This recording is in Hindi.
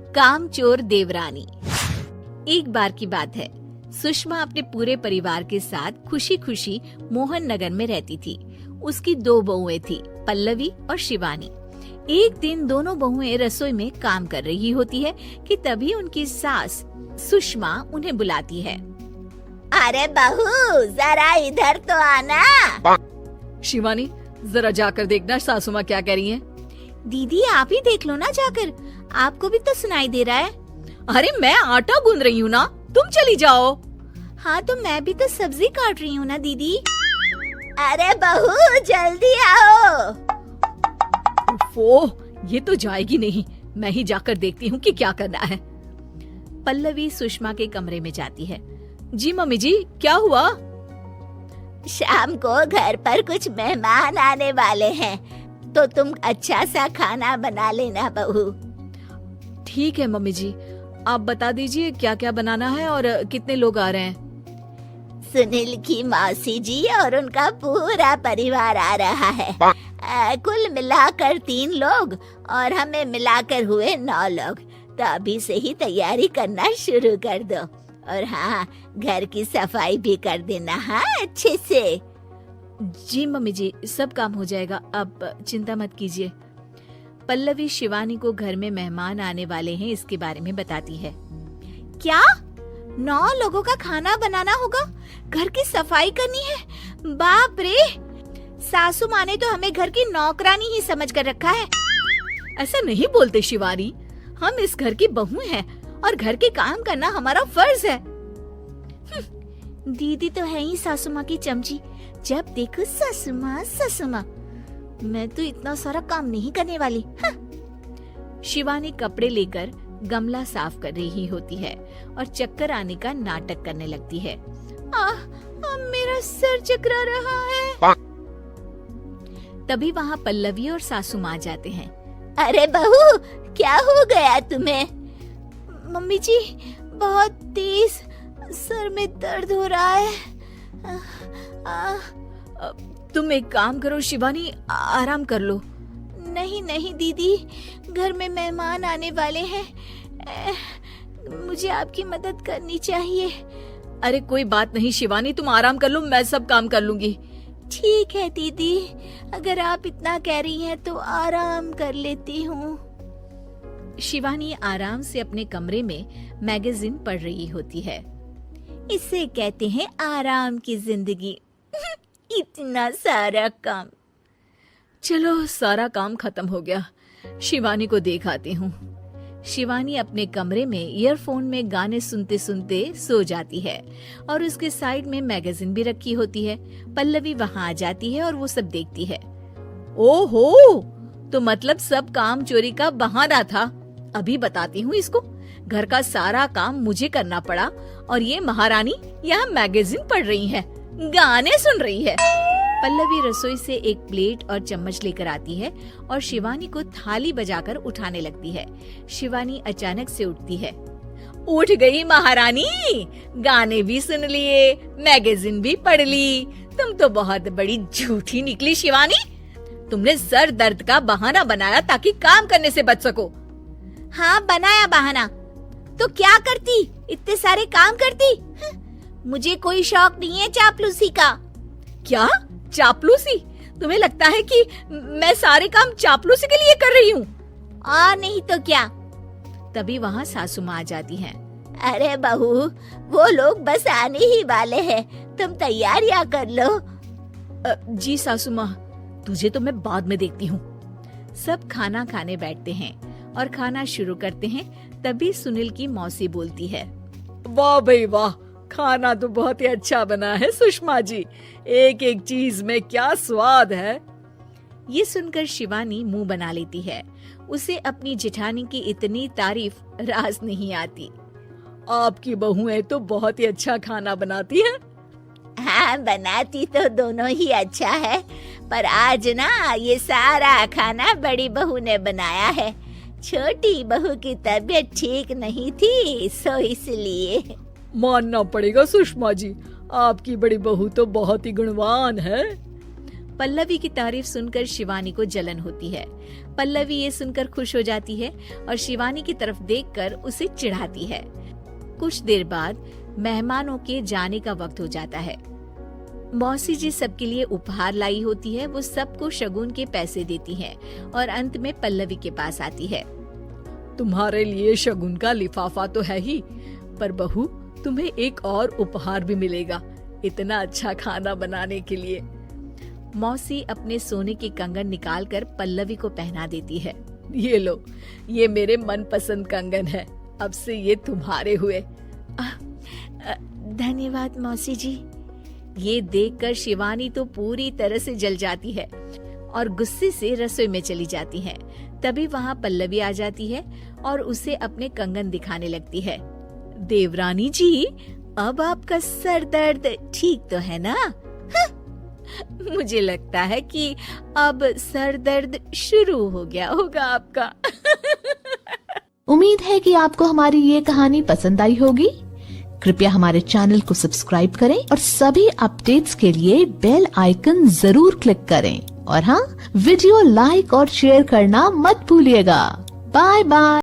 कामचोर देवरानी। एक बार की बात है, सुषमा अपने पूरे परिवार के साथ खुशी खुशी मोहन नगर में रहती थी। उसकी 2 बहुएं थी, पल्लवी और शिवानी। एक दिन दोनों बहुएं रसोई में काम कर रही होती है कि तभी उनकी सास सुषमा उन्हें बुलाती है। अरे बहू, जरा इधर तो आना। शिवानी, जरा जाकर देखना सासू माँ क्या कह रही हैं। दीदी आप ही देख लो ना जाकर, आपको भी तो सुनाई दे रहा है। अरे मैं आटा गूंद रही हूँ ना, तुम चली जाओ। हाँ तो मैं भी तो सब्जी काट रही हूँ ना दीदी। अरे बहू जल्दी आओ। ओह, ये तो जाएगी नहीं, मैं ही जाकर देखती हूँ कि क्या करना है। पल्लवी सुषमा के कमरे में जाती है। जी मम्मी जी, क्या हुआ? शाम को घर पर कुछ मेहमान आने वाले हैं, तो तुम अच्छा सा खाना बना लेना बहू। ठीक है मम्मी जी, आप बता दीजिए क्या क्या बनाना है और कितने लोग आ रहे हैं। सुनील की मौसी जी और उनका पूरा परिवार आ रहा है। कुल मिलाकर 3 लोग और हमें मिलाकर हुए 9 लोग। तो अभी से ही तैयारी करना शुरू कर दो। और हाँ, घर की सफाई भी कर देना, हाँ अच्छे से। जी मम्मी जी, सब काम हो जाएगा, आप चिंता मत कीजिए। पल्लवी शिवानी को घर में मेहमान आने वाले हैं इसके बारे में बताती है। क्या 9 लोगों का खाना बनाना होगा, घर की सफाई करनी है? बाप रे, सासू माँ ने तो हमें घर की नौकरानी ही समझ कर रखा है। ऐसा नहीं बोलते शिवानी, हम इस घर की बहू हैं और घर के काम करना हमारा फर्ज है। दीदी तो है ही सासू माँ की चमची, जब देखो सासू माँ सासू माँ। मैं तो इतना सारा काम नहीं करने वाली। शिवानी कपड़े लेकर गमला साफ कर रही होती है और चक्कर आने का नाटक करने लगती है। मेरा सर चकरा रहा है। तभी वहाँ पल्लवी और सासू माँ जाते हैं। अरे बहू, क्या हो गया तुम्हें? मम्मी जी, बहुत तेज सर में दर्द हो रहा है। तुम एक काम करो शिवानी, आराम कर लो। नहीं नहीं दीदी, घर में मेहमान आने वाले हैं, मुझे आपकी मदद करनी चाहिए। अरे कोई बात नहीं शिवानी, तुम आराम कर लो, मैं सब काम कर लूंगी। ठीक है दीदी, अगर आप इतना कह रही हैं तो आराम कर लेती हूँ। शिवानी आराम से अपने कमरे में मैगजीन पढ़ रही होती है। इसे कहते हैं आराम की जिंदगी। इतना सारा काम। चलो सारा काम खत्म हो गया, शिवानी को देख आती हूँ। शिवानी अपने कमरे में ईयरफोन में गाने सुनते सुनते सो जाती है और उसके साइड में मैगजीन भी रखी होती है। पल्लवी वहाँ आ जाती है और वो सब देखती है। ओहो, तो मतलब सब काम चोरी का बहाना था। अभी बताती हूँ इसको। घर का सारा काम मुझे करना पड़ा और ये महारानी यहाँ मैगजीन पढ़ रही है, गाने सुन रही है। पल्लवी रसोई से एक प्लेट और चम्मच लेकर आती है और शिवानी को थाली बजाकर उठाने लगती है। शिवानी अचानक से उठती है। उठ गई महारानी, गाने भी सुन लिए, मैगजीन भी पढ़ ली। तुम तो बहुत बड़ी झूठी निकली शिवानी। तुमने सर दर्द का बहाना बनाया ताकि काम करने से बच सको। हाँ बनाया बहाना, तो क्या करती, इतने सारे काम करती। मुझे कोई शौक नहीं है चापलूसी का। क्या चापलूसी? तुम्हें लगता है कि मैं सारे काम चापलूसी के लिए कर रही हूँ? नहीं तो क्या। तभी वहाँ सासू माँ आ जाती हैं। अरे बहू, वो लोग बस आने ही वाले हैं, तुम तैयारियां कर लो। जी सासू माँ, तुझे तो मैं बाद में देखती हूँ। सब खाना खाने बैठते हैं और खाना शुरू करते हैं। तभी सुनील की मौसी बोलती है। वाह भाई वाह, खाना तो बहुत ही अच्छा बना है सुषमा जी, एक एक चीज में क्या स्वाद है। ये सुनकर शिवानी मुंह बना लेती है। उसे अपनी जेठानी की इतनी तारीफ रास नहीं आती। आपकी बहुएं तो बहुत ही अच्छा खाना बनाती हैं। हाँ, बनाती तो दोनों ही अच्छा है, पर आज ना ये सारा खाना बड़ी बहू ने बनाया है। छोटी बहू की तबीयत ठीक नहीं थी, सो इसलिए। मानना पड़ेगा सुषमा जी, आपकी बड़ी बहू तो बहुत ही गुणवान है। पल्लवी की तारीफ सुनकर शिवानी को जलन होती है। पल्लवी ये सुनकर खुश हो जाती है और शिवानी की तरफ देखकर उसे चिढ़ाती है। कुछ देर बाद मेहमानों के जाने का वक्त हो जाता है। मौसी जी सबके लिए उपहार लाई होती है। वो सबको शगुन के पैसे देती है और अंत में पल्लवी के पास आती है। तुम्हारे लिए शगुन का लिफाफा तो है ही, पर बहू तुम्हें एक और उपहार भी मिलेगा इतना अच्छा खाना बनाने के लिए। मौसी अपने सोने के कंगन निकालकर पल्लवी को पहना देती है। ये लो, ये मेरे मनपसंद कंगन है, अब से ये तुम्हारे हुए। धन्यवाद मौसी जी। ये देखकर शिवानी तो पूरी तरह से जल जाती है और गुस्से से रसोई में चली जाती है। तभी वहाँ पल्लवी आ जाती है और उसे अपने कंगन दिखाने लगती है। देवरानी जी, अब आपका सर दर्द ठीक तो है ना? मुझे लगता है कि अब सर दर्द शुरू हो गया होगा आपका। उम्मीद है कि आपको हमारी ये कहानी पसंद आई होगी। कृपया हमारे चैनल को सब्सक्राइब करें और सभी अपडेट्स के लिए बेल आइकन जरूर क्लिक करें। और हाँ, वीडियो लाइक और शेयर करना मत भूलिएगा। Bye bye.